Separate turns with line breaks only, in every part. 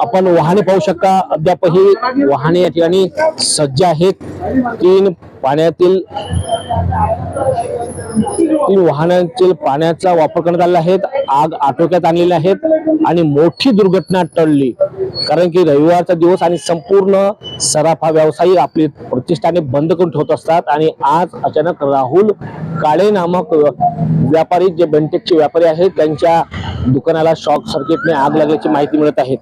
आपण वाहने पाहू शकता, अद्याप ही वाहने या ठिकाणी सज्ज आहेत। तीन वाहनांचे पाण्याचा वापर करण्यात आलेला आहे, आग आटोक्यात आणलेली आहेत आणि मोठी दुर्घटना टळली। कारण की रविवारचा दिवस आणि संपूर्ण सराफा व्यवसायी आपली प्रतिष्ठाने बंद करून ठेवत असतात आणि आज अचानक राहुल काळे नामक व्यापारी, जे बेंटेक्सचे व्यापारी आहेत, त्यांच्या दुकानाला शॉर्ट सर्किटने आग लागल्याची माहिती मिळत आहे।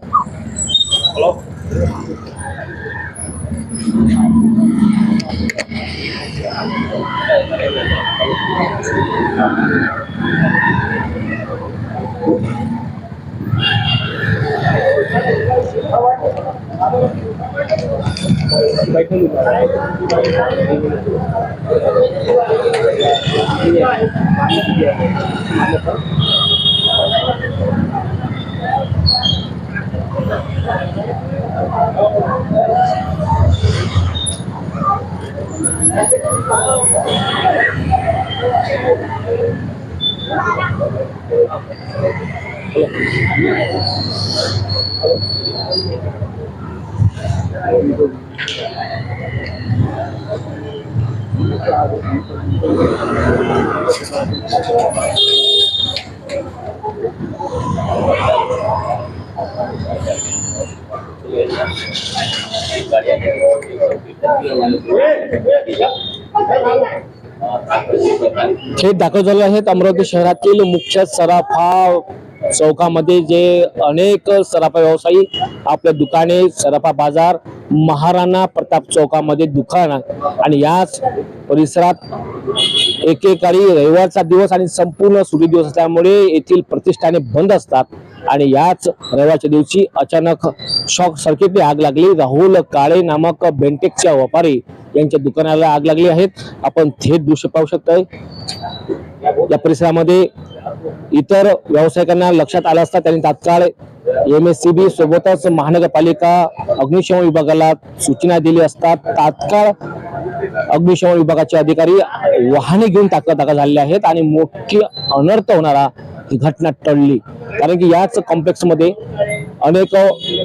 थेट दाखल झाले आहेत अमरावती शहरातील मुख्य सराफा चौकामध्ये, जे अनेक सराफा व्यावसायी आपल्या दुकाने, सराफा बाजार, महाराणा प्रताप चौकामध्ये दुकान आणि याच परिसरात एकेकाळी रविवारचा दिवस आणि संपूर्ण सुट्टी दिवस असल्यामुळे येथील प्रतिष्ठाने बंद असतात आणि याच रविवारच्या दिवशी अचानक शॉर्ट सर्किटने आग लागली। राहुल काळे नामक बेंटेक्सच्या व्यापारी यांच्या दुकानाला आग लागली आहे। आपण थेट दृश्य पाहू शकताय। या परिसरामध्ये इतर व्यावसायिकांना लक्षात आलं असता त्यांनी तात्काळ MSCB सोबतच महानगरपालिका अग्निशमन विभागाला सूचना दिली असतात तात्काळ अग्निशमन विभागाचे अधिकारी वाहने घेऊन दाखल झालेले आहेत आणि मोठी अनर्थ होणारा ही घटना टळली। कारण की याच कॉम्प्लेक्स मध्ये अनेक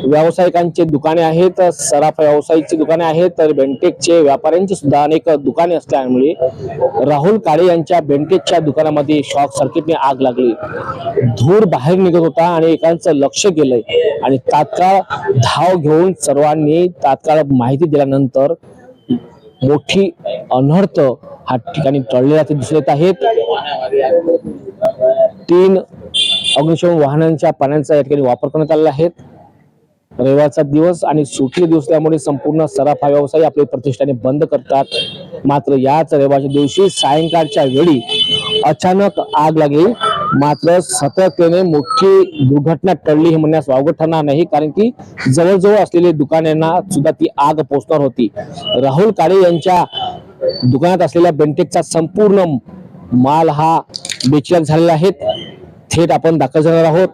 व्यावसायिकांचे दुकाने आहेत, सराफा व्यावसायिकची दुकाने आहेत, तर बेंटेक्सचे व्यापाऱ्यांची सुद्धा अनेक दुकाने असल्यामुळे राहुल काळे यांच्या बेंटेक्सच्या दुकानामध्ये शॉर्ट सर्किटने आग लागली। धूर बाहेर निघत होता आणि एकांचं लक्ष गेलंय आणि तात्काळ धाव घेऊन सर्वांनी तात्काळ माहिती दिल्यानंतर मोठी अनर्थ हा ठिकाणी टळलेला ते दिसत आहेत। 3 अग्निशमन वाहनांच्या पाण्याचा या ठिकाणी वापर करण्यात आलेला आहे। रविवारचा दिवस आणि सुट्टी दिवस त्यामुळे संपूर्ण सराफा व्यवसायी आपले प्रतिष्ठाने बंद करतात। मात्र याच रविवारच्या दिवशी सायंकाळच्या वेळी अचानक आग लागली। मात्र सतर्कतेने मोठी दुर्घटना टळली हे म्हणण्यास वावगं ठरणार नाही, कारण की जवळजवळ असलेल्या दुकानांना सुद्धा ती आग पोहोचणार होती। राहुल काळे यांच्या दुकानात असलेल्या बेंटेक्सचा संपूर्ण माल हा बेचिराख झालेला आहे। थेट आपण दाखल झालेलो आहोत।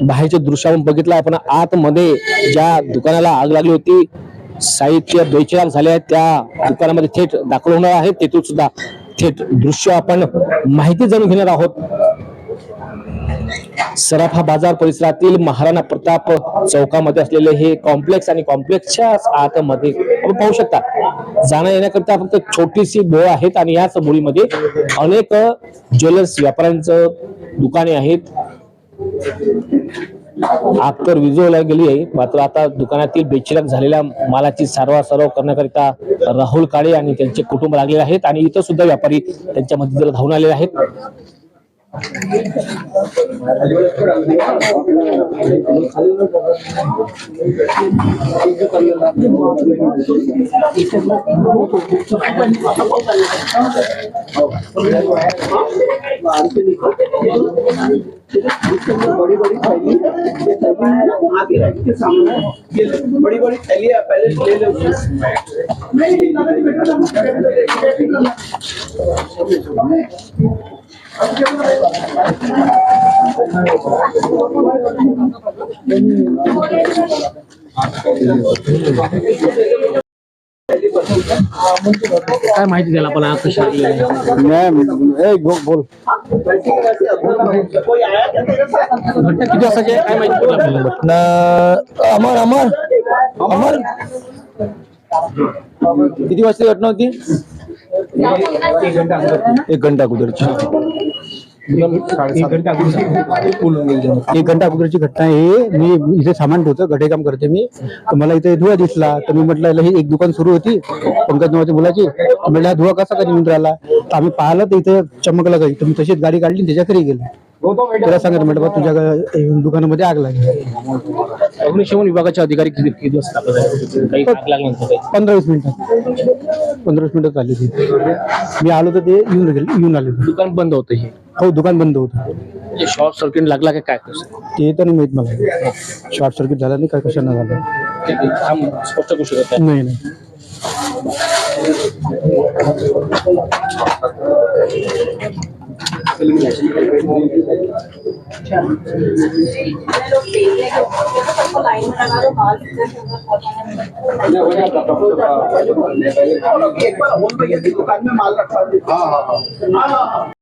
बाहेरचे दृश्य आपण बघितलं, आपण आतमध्ये ज्या दुकानाला आग लागली होती साहित्य बेचिराख झाले आहेत त्या दुकानामध्ये थेट दाखल होणार आहे। तेथून सुद्धा थेट दृश्य आपण माहिती जाणून घेणार आहोत। सराफा बाजार परिसरातील महाराणा प्रताप चौकामध्ये असलेले हे कॉम्प्लेक्स आणि कॉम्प्लेक्सच्या आतमध्ये आपण पाहू शकता जाण्या येण्याकरता फक्त छोटीशी बोळ आहेत आणि याच बोळीमध्ये अनेक ज्वेलर्स व्यापाऱ्यांचं दुकाने आहेत। आग तर विझवली गेली आहे, मात्र आता दुकानातील बेचिराख झालेल्या मालाची सारवासारव करण्याकरिता राहुल काळे आणि त्यांचे कुटुंब लागलेले आहेत आणि इतर सुद्धा व्यापारी त्यांच्या मदतीला धावून आलेले आहेत।
बड़ी बड़ी थैली आगे रख के सामने बड़ी बड़ी थैलियां पहले ले लो।
काय माहिती द्याल आपण आज कशा बोल
कोई आया क्या तेरे साथ?
घटना किती वाजताची आहे? काय माहिती पडलं आपल्याला?
अमर अमर अमर किती वाजता घटना होती? 1 घंटा अगोदरची 1 घंटा अगोदरची घटना आहे. मी इथे सामान ठेवतो, गठे काम करते मी. तर मला इथे धुवा दिसला, तर मी म्हटलं ही एक दुकान सुरू होती पंकज नावाच्या मुलाची. म्हटलं हा धुवा कसा कधी निघून राहिला, तर आम्ही पाहिलं तर इथे चमकला काही. तर मी तशीच गाडी काढली, त्याच्या घरी गेलो. त्याला सांगितलं म्हटलं बा तुझ्या दुकानामध्ये आग लागली.
अग्निशमन विभागाचे अधिकारी किती वाजता दाखल झाले? काही आग लागल्यानंतर काही?
15-20 मिनिटात आली ती. मी आलो तर ते येऊन आले.
दुकान बंद होतं हे?
हो, दुकान बंद होतं.
शॉर्ट सर्किट लागला का काय कसं?
ते तर नाही माहित मला. शॉर्ट सर्किट झालं नाही, काय कशानं झालं
ते काम स्पष्ट करू शकत नाही.
नाही.
लाइन में लगा दो बाल
एक बार अमोल भैया की दुकान में माल रखवा दीजिए। हाँ।